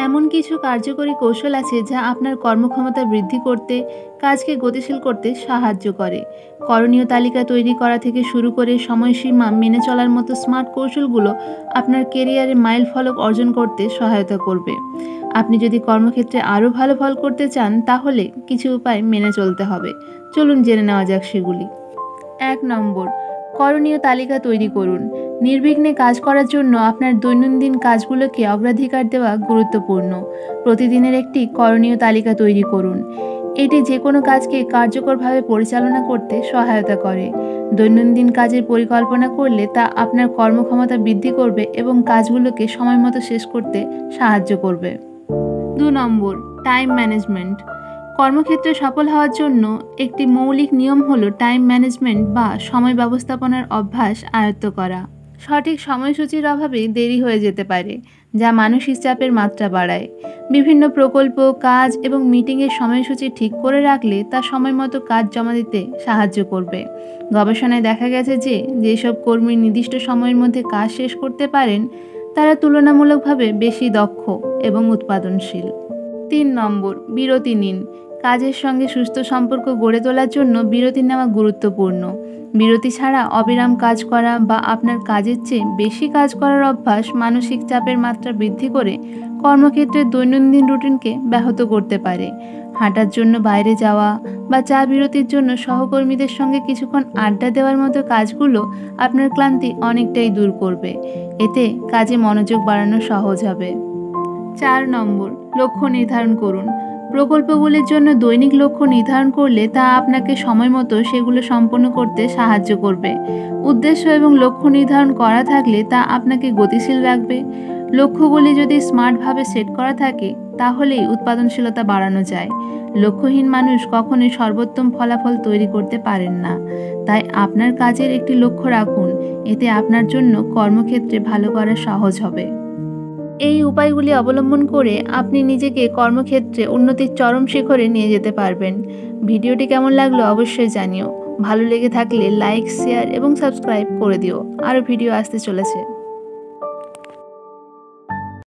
এমন কিছু কার্যকরী কৌশল আছে যা আপনার কর্মক্ষমতা বৃদ্ধি করতে, কাজকে গতিশীল করতে সাহায্য করে। করণীয় তালিকা তৈরি করা থেকে শুরু করে সময়সীমা মেনে চলার মতো স্মার্ট কৌশলগুলো আপনার কেরিয়ারে মাইল ফলক অর্জন করতে সহায়তা করবে। আপনি যদি কর্মক্ষেত্রে আরও ভালো ফল করতে চান, তাহলে কিছু উপায় মেনে চলতে হবে। চলুন জেনে নেওয়া যাক সেগুলি। 1 নম্বর, করণীয় তালিকা তৈরি করুন। নির্বিঘ্নে কাজ করার জন্য আপনার দৈনন্দিন কাজগুলোকে অগ্রাধিকার দেওয়া গুরুত্বপূর্ণ। প্রতিদিনের একটি করণীয় তালিকা তৈরি করুন। এটি যে কোনো কাজকে কার্যকরভাবে পরিচালনা করতে সহায়তা করে। দৈনন্দিন কাজের পরিকল্পনা করলে তা আপনার কর্মক্ষমতা বৃদ্ধি করবে এবং কাজগুলোকে সময়মতো শেষ করতে সাহায্য করবে। 2 নম্বর, টাইম ম্যানেজমেন্ট। কর্মক্ষেত্রে সফল হওয়ার জন্য একটি মৌলিক নিয়ম হলো টাইম ম্যানেজমেন্ট বা সময় ব্যবস্থাপনার অভ্যাস আয়ত্ত করা। সঠিক সময়সূচির অভাবে দেরি হয়ে যেতে পারে, যা মানসিক চাপের মাত্রা বাড়ায়। বিভিন্ন প্রকল্প, কাজ এবং মিটিংয়ের সময়সূচি ঠিক করে রাখলে তা সময়মতো কাজ জমা দিতে সাহায্য করবে। গবেষণায় দেখা গেছে যে যেসব কর্মী নির্দিষ্ট সময়ের মধ্যে কাজ শেষ করতে পারেন, তারা তুলনামূলকভাবে বেশি দক্ষ এবং উৎপাদনশীল। 3 নম্বর, বিরতি নিন। কাজের সঙ্গে সুস্থ সম্পর্ক গড়ে তোলার জন্য বিরতি নেওয়া গুরুত্বপূর্ণ। বিরতি ছাড়া অবিরাম কাজ করা বা আপনার কাজের চেয়ে বেশি কাজ করার অভ্যাস মানসিক চাপের মাত্রা বৃদ্ধি করে কর্মক্ষেত্রের দৈনন্দিন রুটিনকে ব্যাহত করতে পারে। হাঁটার জন্য বাইরে যাওয়া বা চা বিরতির জন্য সহকর্মীদের সঙ্গে কিছুক্ষণ আড্ডা দেওয়ার মতো কাজগুলো আপনার ক্লান্তি অনেকটাই দূর করবে। এতে কাজে মনোযোগ বাড়ানো সহজ হবে। 4 নম্বর, লক্ষ্য নির্ধারণ করুন। প্রকল্পগুলির জন্য দৈনিক লক্ষ্য নির্ধারণ করলে তা আপনাকে সময়মতো সেগুলো সম্পন্ন করতে সাহায্য করবে। উদ্দেশ্য এবং লক্ষ্য নির্ধারণ করা থাকলে তা আপনাকে গতিশীল রাখবে। লক্ষ্যগুলি যদি স্মার্টভাবে সেট করা থাকে, তাহলেই উৎপাদনশীলতা বাড়ানো যায়। লক্ষ্যহীন মানুষ কখনোই সর্বোত্তম ফলাফল তৈরি করতে পারেন না। তাই আপনার কাজের একটি লক্ষ্য রাখুন। এতে আপনার জন্য কর্মক্ষেত্রে ভালো করা সহজ হবে। এই উপায়গুলি অবলম্বন করে আপনি নিজেকে কর্মক্ষেত্রে উন্নতির চরম শিখরে নিয়ে যেতে পারবেন। ভিডিওটি কেমন লাগলো অবশ্যই জানিও। ভালো লেগে থাকলে লাইক, শেয়ার এবং সাবস্ক্রাইব করে দিও। আরও ভিডিও আসতে চলেছে।